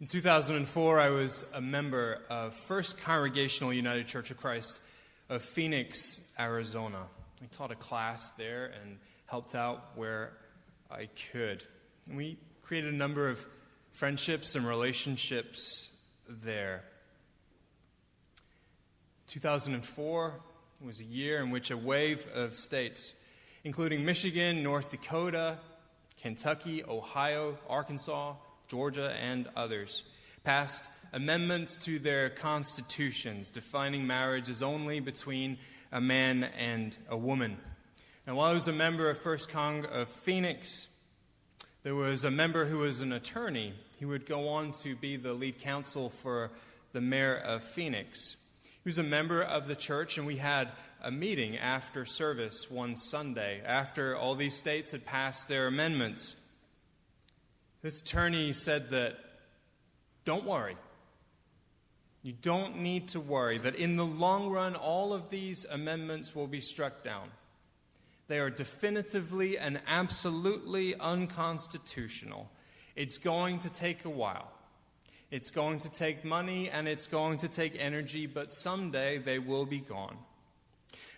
In 2004, I was a member of First Congregational United Church of Christ of Phoenix, Arizona. I taught a class there and helped out where I could. And we created a number of friendships and relationships there. 2004 was a year in which a wave of states, including Michigan, North Dakota, Kentucky, Ohio, Arkansas, Georgia, and others, passed amendments to their constitutions defining marriage as only between a man and a woman. Now, while I was a member of First Cong of Phoenix, there was a member who was an attorney. He would go on to be the lead counsel for the mayor of Phoenix. He was a member of the church, and we had a meeting after service one Sunday, after all these states had passed their amendments. This attorney said that, don't worry. You don't need to worry that in the long run, all of these amendments will be struck down. They are definitively and absolutely unconstitutional. It's going to take a while. It's going to take money and it's going to take energy, but someday they will be gone.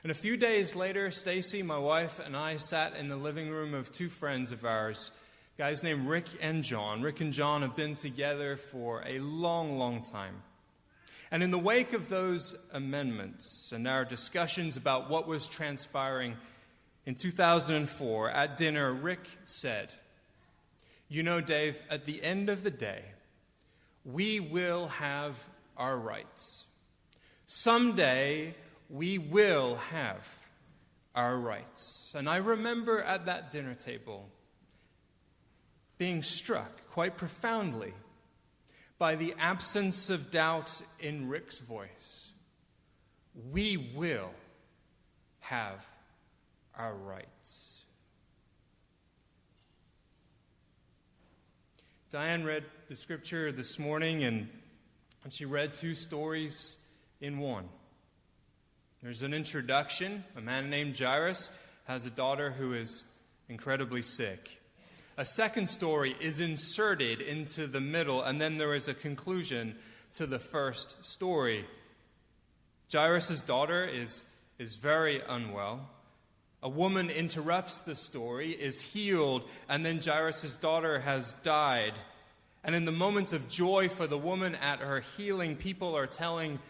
And a few days later, Stacy, my wife, and I sat in the living room of two friends of ours, guys named Rick and John. Rick and John have been together for a long, long time. And in the wake of those amendments and our discussions about what was transpiring in 2004, at dinner, Rick said, "You know, Dave, at the end of the day, we will have our rights. Someday, we will have our rights." And I remember at that dinner table being struck quite profoundly by the absence of doubt in Rick's voice. We will have our rights. Diane read the scripture this morning, and she read two stories in one. There's an introduction. A man named Jairus has a daughter who is incredibly sick. A second story is inserted into the middle, and then there is a conclusion to the first story. Jairus' daughter is very unwell. A woman interrupts the story, is healed, and then Jairus' daughter has died. And in the moments of joy for the woman at her healing, people are telling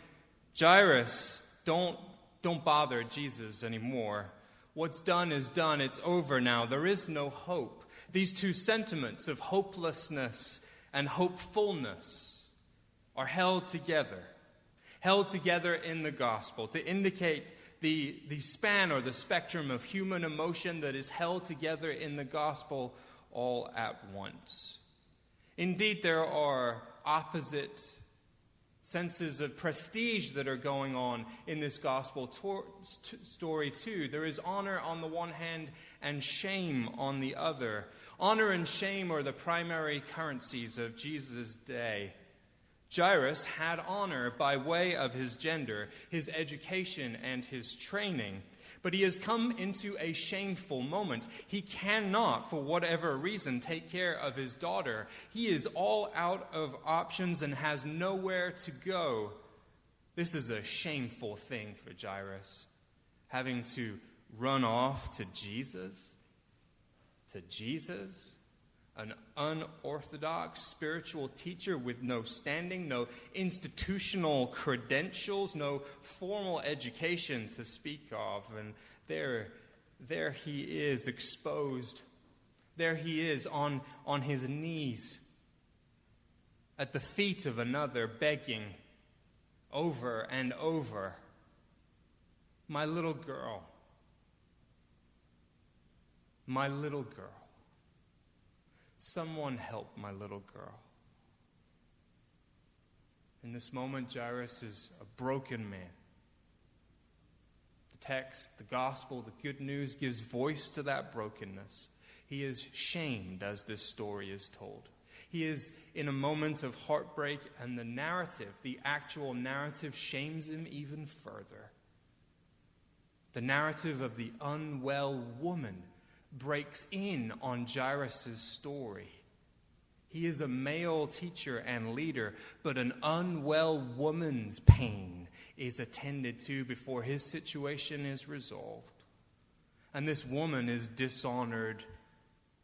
Jairus, don't bother Jesus anymore. What's done is done. It's over now. There is no hope. These two sentiments of hopelessness and hopefulness are held together in the gospel to indicate the span or the spectrum of human emotion that is held together in the gospel all at once. Indeed, there are opposite senses of prestige that are going on in this gospel story too. There is honor on the one hand and shame on the other. Honor and shame are the primary currencies of Jesus' day. Jairus had honor by way of his gender, his education, and his training. But he has come into a shameful moment. He cannot, for whatever reason, take care of his daughter. He is all out of options and has nowhere to go. This is a shameful thing for Jairus, having to run off to Jesus. An unorthodox spiritual teacher with no standing, no institutional credentials, no formal education to speak of. And there he is exposed. There he is on his knees at the feet of another, begging over and over, "My little girl, my little girl. Someone help my little girl." In this moment, Jairus is a broken man. The text, the gospel, the good news gives voice to that brokenness. He is shamed as this story is told. He is in a moment of heartbreak, and the actual narrative shames him even further. The narrative of the unwell woman breaks in on Jairus' story. He is a male teacher and leader, but an unwell woman's pain is attended to before his situation is resolved. And this woman is dishonored,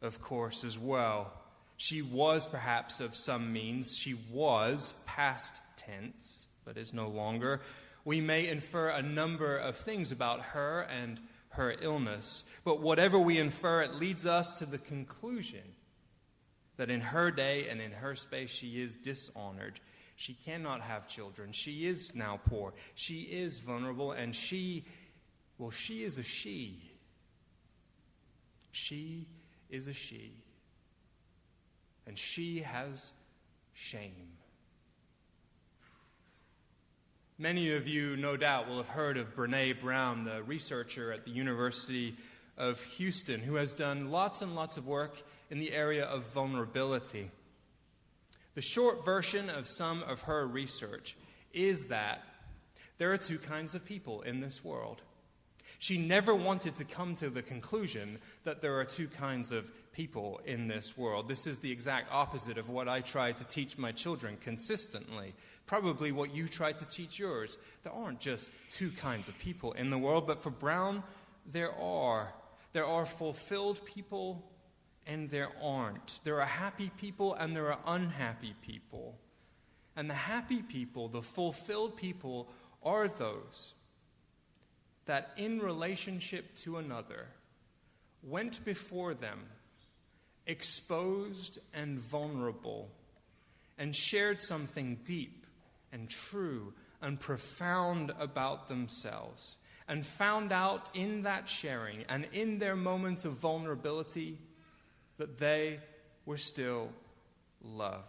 of course, as well. She was perhaps of some means. She was past tense, but is no longer. We may infer a number of things about her and her illness, but whatever we infer, it leads us to the conclusion that in her day and in her space she is dishonored. She cannot have children. She is now poor. She is vulnerable, and she is a she. She is a she. And she has shame. Many of you, no doubt, will have heard of Brene Brown, the researcher at the University of Houston, who has done lots and lots of work in the area of vulnerability. The short version of some of her research is that there are two kinds of people in this world. She never wanted to come to the conclusion that there are two kinds of people in this world. This is the exact opposite of what I try to teach my children consistently. Probably what you try to teach yours. There aren't just two kinds of people in the world, but for Brown, there are. There are fulfilled people and there aren't. There are happy people and there are unhappy people. And the happy people, the fulfilled people, are those that in relationship to another went before them exposed and vulnerable and shared something deep and true and profound about themselves, and found out in that sharing and in their moments of vulnerability that they were still loved.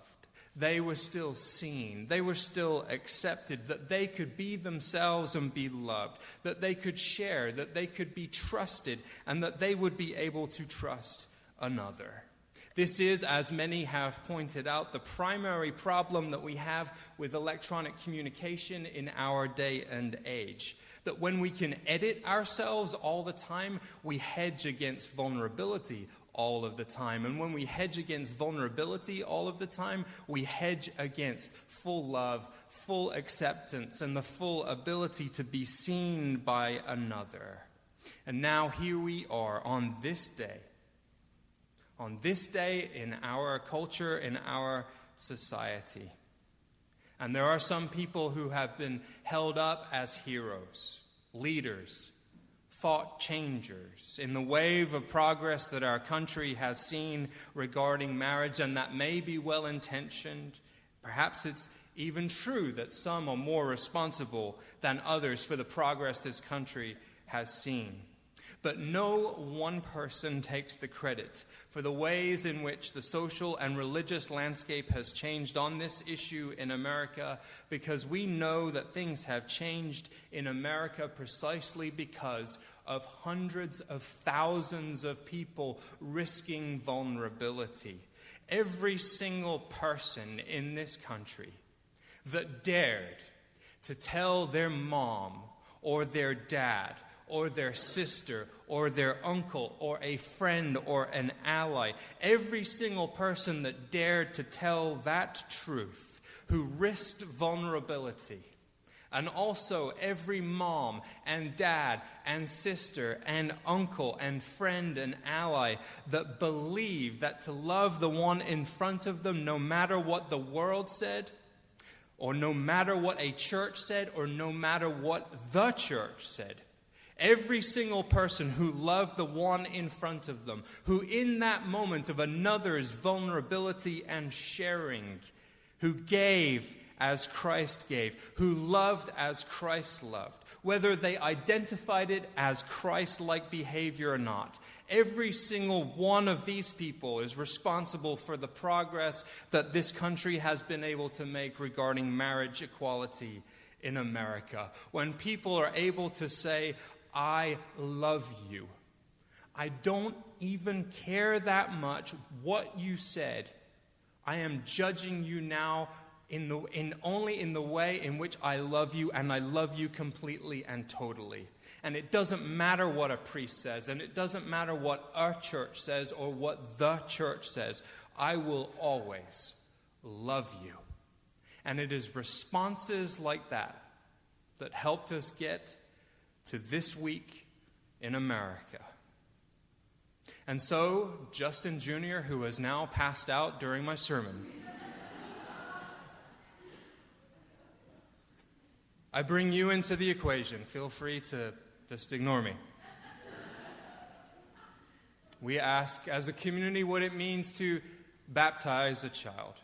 They were still seen. They were still accepted, that they could be themselves and be loved, that they could share, that they could be trusted, and that they would be able to trust another. This is, as many have pointed out, the primary problem that we have with electronic communication in our day and age. That when we can edit ourselves all the time, we hedge against vulnerability all of the time. And when we hedge against vulnerability all of the time, we hedge against full love, full acceptance, and the full ability to be seen by another. And now here we are on this day in our culture, in our society. And there are some people who have been held up as heroes, leaders, thought changers in the wave of progress that our country has seen regarding marriage, and that may be well-intentioned. Perhaps it's even true that some are more responsible than others for the progress this country has seen. But no one person takes the credit for the ways in which the social and religious landscape has changed on this issue in America, because we know that things have changed in America precisely because of hundreds of thousands of people risking vulnerability. Every single person in this country that dared to tell their mom or their dad or their sister or their uncle or a friend or an ally, every single person that dared to tell that truth, who risked vulnerability, and also every mom and dad and sister and uncle and friend and ally that believed that to love the one in front of them, no matter what the world said, or no matter what a church said, or no matter what the church said, every single person who loved the one in front of them, who in that moment of another's vulnerability and sharing, who gave as Christ gave, who loved as Christ loved, whether they identified it as Christ-like behavior or not, every single one of these people is responsible for the progress that this country has been able to make regarding marriage equality in America. When people are able to say, I love you. I don't even care that much what you said. I am judging you now only in the way in which I love you, and I love you completely and totally. And it doesn't matter what a priest says, and it doesn't matter what our church says or what the church says. I will always love you. And it is responses like that that helped us get to this week in America. And so, Justin Jr., who has now passed out during my sermon, I bring you into the equation. Feel free to just ignore me. We ask as a community what it means to baptize a child.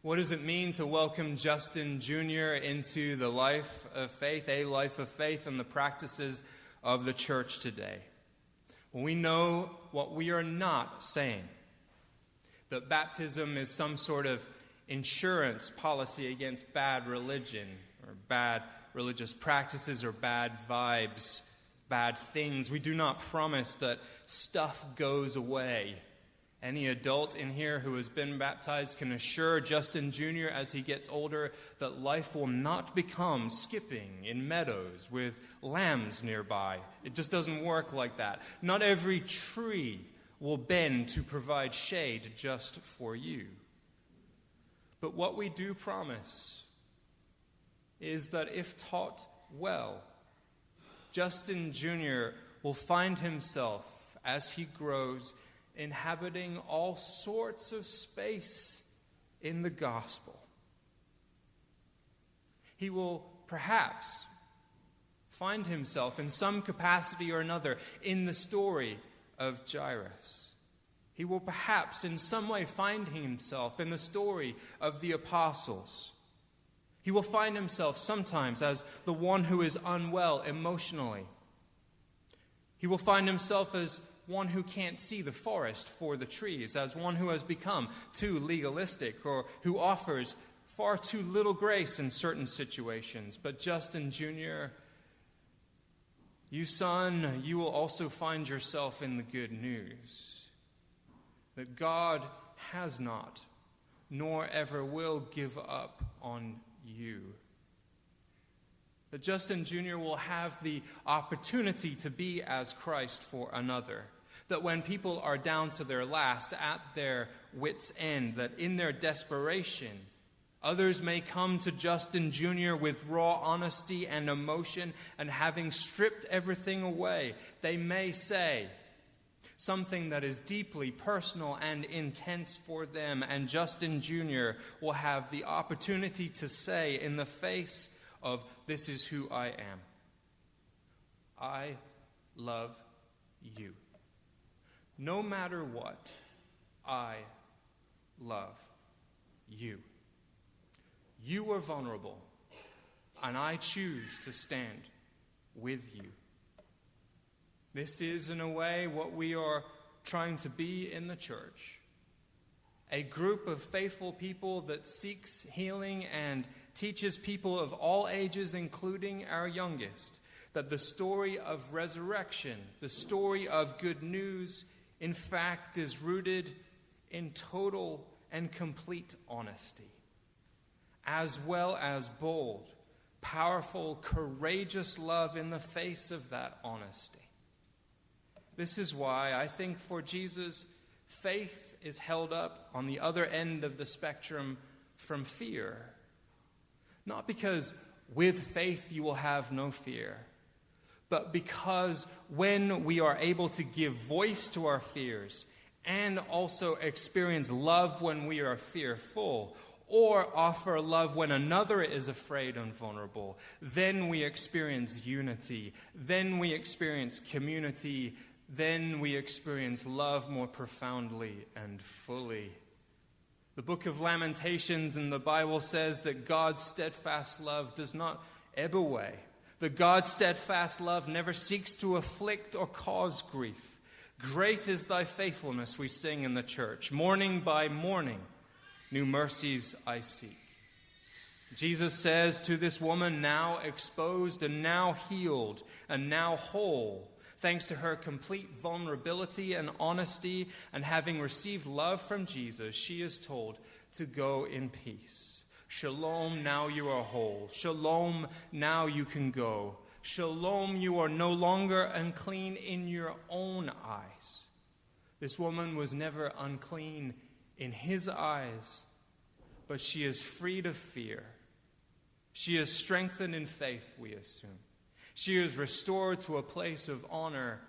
What does it mean to welcome Justin Jr. into the life of faith, a life of faith and the practices of the church today? Well, we know what we are not saying, that baptism is some sort of insurance policy against bad religion or bad religious practices or bad vibes, bad things. We do not promise that stuff goes away. Any adult in here who has been baptized can assure Justin Jr. as he gets older that life will not become skipping in meadows with lambs nearby. It just doesn't work like that. Not every tree will bend to provide shade just for you. But what we do promise is that if taught well, Justin Jr. will find himself, as he grows, inhabiting all sorts of space in the gospel. He will perhaps find himself in some capacity or another in the story of Jairus. He will perhaps in some way find himself in the story of the apostles. He will find himself sometimes as the one who is unwell emotionally. He will find himself as one who can't see the forest for the trees, as one who has become too legalistic or who offers far too little grace in certain situations. But Justin Jr., you son, you will also find yourself in the good news that God has not, nor ever will give up on you. That Justin Jr. will have the opportunity to be as Christ for another. That when people are down to their last, at their wits' end, that in their desperation, others may come to Justin Jr. with raw honesty and emotion, and having stripped everything away, they may say something that is deeply personal and intense for them, and Justin Jr. will have the opportunity to say in the face of, "This is who I am. I love you. No matter what, I love you. You are vulnerable, and I choose to stand with you." This is, in a way, what we are trying to be in the church. A group of faithful people that seeks healing and teaches people of all ages, including our youngest, that the story of resurrection, the story of good news, in fact, is rooted in total and complete honesty, as well as bold, powerful, courageous love in the face of that honesty. This is why I think for Jesus, faith is held up on the other end of the spectrum from fear. Not because with faith you will have no fear, but because when we are able to give voice to our fears and also experience love when we are fearful, or offer love when another is afraid and vulnerable, then we experience unity, then we experience community, then we experience love more profoundly and fully. The book of Lamentations in the Bible says that God's steadfast love does not ebb away. That God's steadfast love never seeks to afflict or cause grief. Great is thy faithfulness, we sing in the church. Morning by morning, new mercies I seek. Jesus says to this woman, now exposed and now healed and now whole, thanks to her complete vulnerability and honesty, and having received love from Jesus, she is told to go in peace. Shalom, now you are whole. Shalom, now you can go. Shalom, you are no longer unclean in your own eyes. This woman was never unclean in his eyes, but she is freed of fear. She is strengthened in faith, we assume. She is restored to a place of honor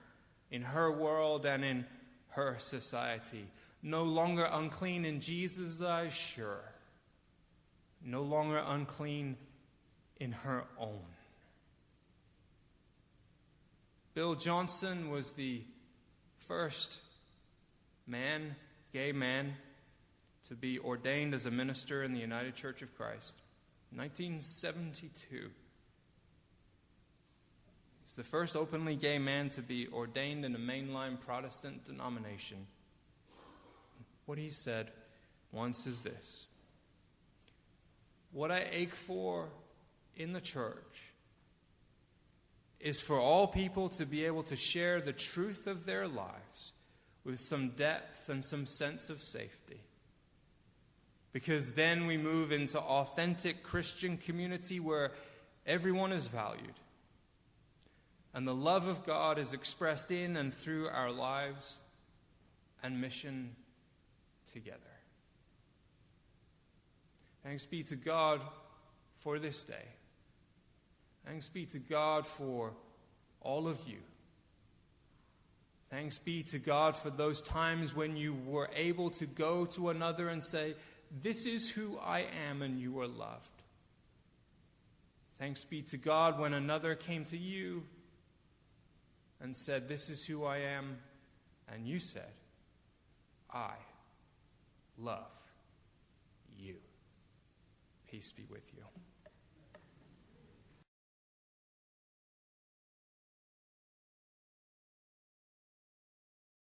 in her world and in her society. No longer unclean in Jesus' eyes, sure. No longer unclean in her own. Bill Johnson was the first gay man, to be ordained as a minister in the United Church of Christ. 1972. He's the first openly gay man to be ordained in a mainline Protestant denomination. What he said once is this: what I ache for in the church is for all people to be able to share the truth of their lives with some depth and some sense of safety. Because then we move into authentic Christian community where everyone is valued. And the love of God is expressed in and through our lives and mission together. Thanks be to God for this day. Thanks be to God for all of you. Thanks be to God for those times when you were able to go to another and say, "This is who I am," and you are loved. Thanks be to God when another came to you and said, "This is who I am," and you said, "I love you." Peace be with you.